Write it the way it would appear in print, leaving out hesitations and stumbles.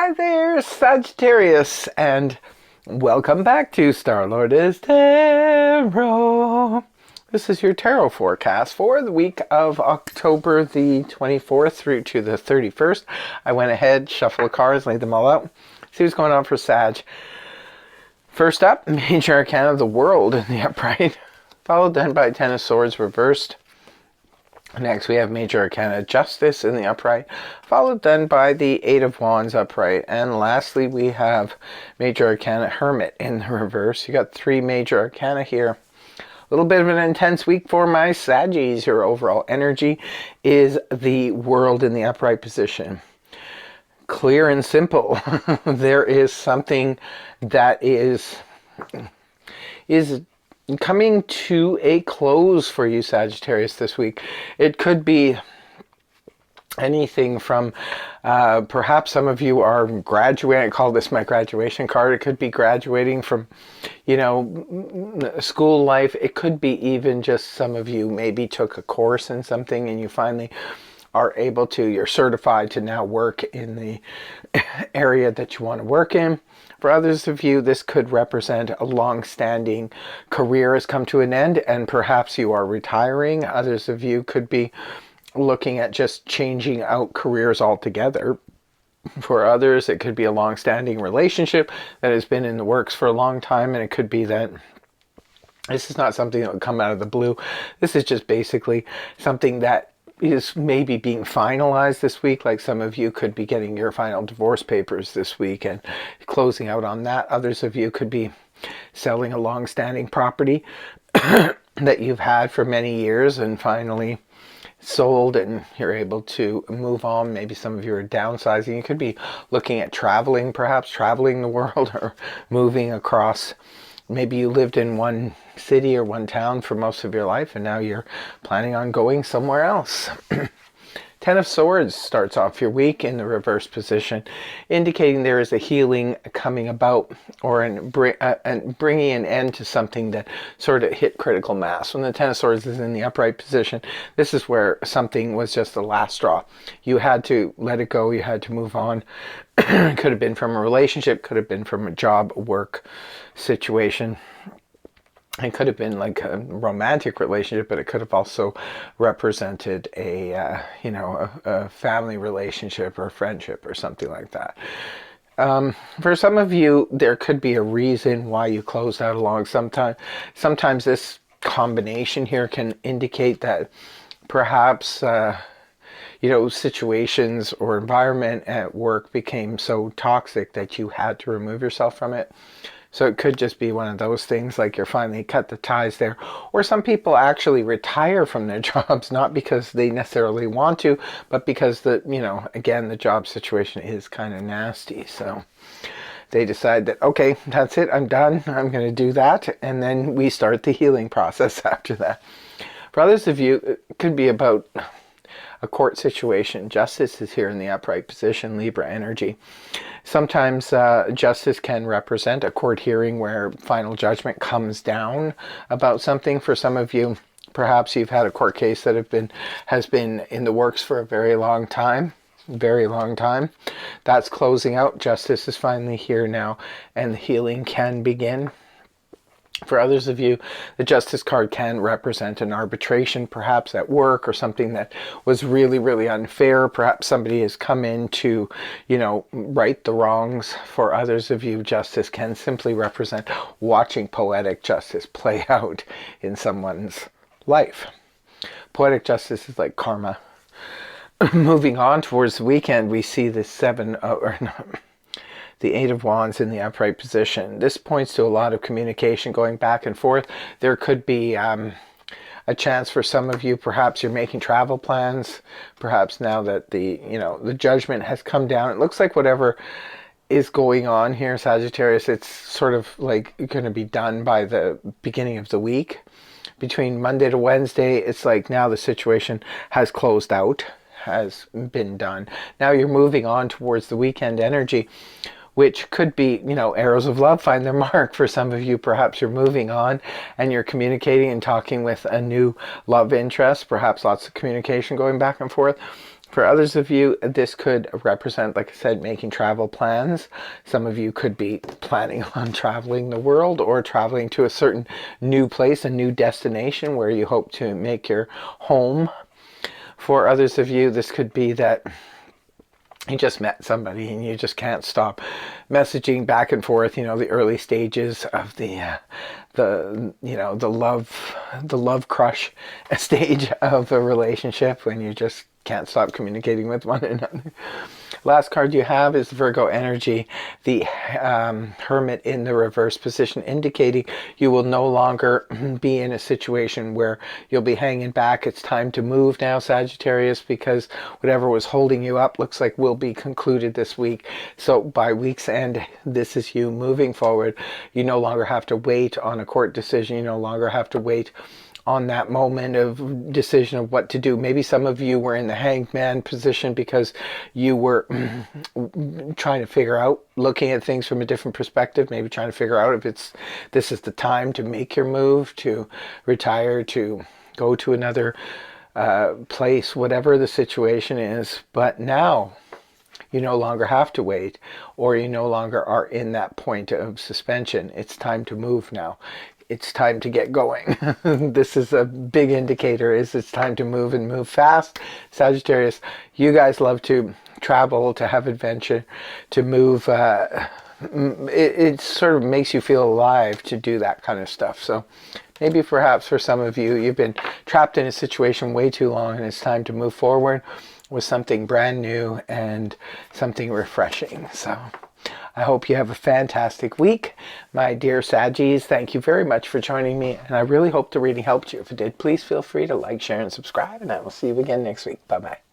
Hi there, Sagittarius, and welcome back to Star-Lord is Tarot. This is your tarot forecast for the week of October the 24th through to the 31st. I went ahead, shuffled the cards, laid them all out. See what's going on for Sag. First up, Major Arcana of the World in the upright, followed then by Ten of Swords reversed. Next we have Major Arcana Justice in the upright, followed then by the Eight of Wands upright. And lastly we have Major Arcana Hermit in the reverse. You got three Major Arcana here. A little bit of an intense week for my Saggies. Your overall energy is the World in the upright position. Clear and simple. There is something that is coming to a close for you, Sagittarius, this week. It could be anything from perhaps some of you are graduating. I call this my graduation card. It could be graduating from, school life. It could be even just some of you maybe took a course in something and you finally are able to, you're certified to now work in the area that you want to work in. For others of you, this could represent a long-standing career has come to an end and perhaps you are retiring. Others of you could be looking at just changing out careers altogether. For others, it could be a long-standing relationship that has been in the works for a long time, and it could be that this is not something that would come out of the blue. This is just basically something that is maybe being finalized this week. Like some of you could be getting your final divorce papers this week and closing out on that. Others of you could be selling a long-standing property that you've had for many years and finally sold and you're able to move on. Maybe some of you are downsizing. You could be looking at traveling, perhaps traveling the world or moving across. Maybe you lived in one city or one town for most of your life and now you're planning on going somewhere else. Ten of Swords starts off your week in the reverse position, indicating there is a healing coming about or bringing an end to something that sort of hit critical mass. When the Ten of Swords is in the upright position, this is where something was just the last straw. You had to let it go. You had to move on. Could have been from a relationship, could have been from a job, work situation. It could have been like a romantic relationship, but it could have also represented a family relationship or a friendship or something like that. For some of you, there could be a reason why you closed out along. Sometimes this combination here can indicate that perhaps situations or environment at work became so toxic that you had to remove yourself from it. So it could just be one of those things, like you're finally cut the ties there. Or some people actually retire from their jobs, not because they necessarily want to, but because again, the job situation is kind of nasty. So they decide that, okay, that's it, I'm done, I'm going to do that. And then we start the healing process after that. For others of you, it could be about a court situation. Justice is here in the upright position, Libra energy. Sometimes justice can represent a court hearing where final judgment comes down about something. For some of you, perhaps you've had a court case that has been in the works for a very long time. That's closing out. Justice is finally here now and the healing can begin. For others of you, the Justice card can represent an arbitration, perhaps at work, or something that was really, really unfair. Perhaps somebody has come in to, right the wrongs. For others of you, justice can simply represent watching poetic justice play out in someone's life. Poetic justice is like karma. Moving on towards the weekend, we see the the Eight of Wands in the upright position. This points to a lot of communication going back and forth. There could be a chance for some of you, perhaps you're making travel plans. Perhaps now that the judgment has come down, it looks like whatever is going on here, Sagittarius, it's sort of like going to be done by the beginning of the week. Between Monday to Wednesday, it's like now the situation has closed out, has been done. Now you're moving on towards the weekend energy, which could be, arrows of love find their mark. For some of you, perhaps you're moving on and you're communicating and talking with a new love interest, perhaps lots of communication going back and forth. For others of you, this could represent, like I said, making travel plans. Some of you could be planning on traveling the world or traveling to a certain new place, a new destination where you hope to make your home. For others of you, this could be that you just met somebody and you just can't stop messaging back and forth, the early stages of the love crush stage of a relationship, when you just can't stop communicating with one another. Last card you have is Virgo energy, the Hermit in the reverse position, indicating you will no longer be in a situation where you'll be hanging back. It's time to move now, Sagittarius, because whatever was holding you up looks like will be concluded this week. So by week's end, this is you moving forward. You no longer have to wait on a court decision. You no longer have to wait on that moment of decision of what to do. Maybe some of you were in the hanged man position because you were trying to figure out, looking at things from a different perspective, maybe trying to figure out if this is the time to make your move, to retire, to go to another place, whatever the situation is. But now you no longer have to wait, or you no longer are in that point of suspension. It's time to move now. It's time to get going. This is a big indicator, it's time to move, and move fast. Sagittarius, you guys love to travel, to have adventure, to move. It sort of makes you feel alive to do that kind of stuff. So maybe perhaps for some of you, you've been trapped in a situation way too long, and it's time to move forward with something brand new and something refreshing. So I hope you have a fantastic week, my dear Saggies. Thank you very much for joining me, and I really hope the reading helped you. If it did, please feel free to like, share, and subscribe, and I will see you again next week. Bye-bye.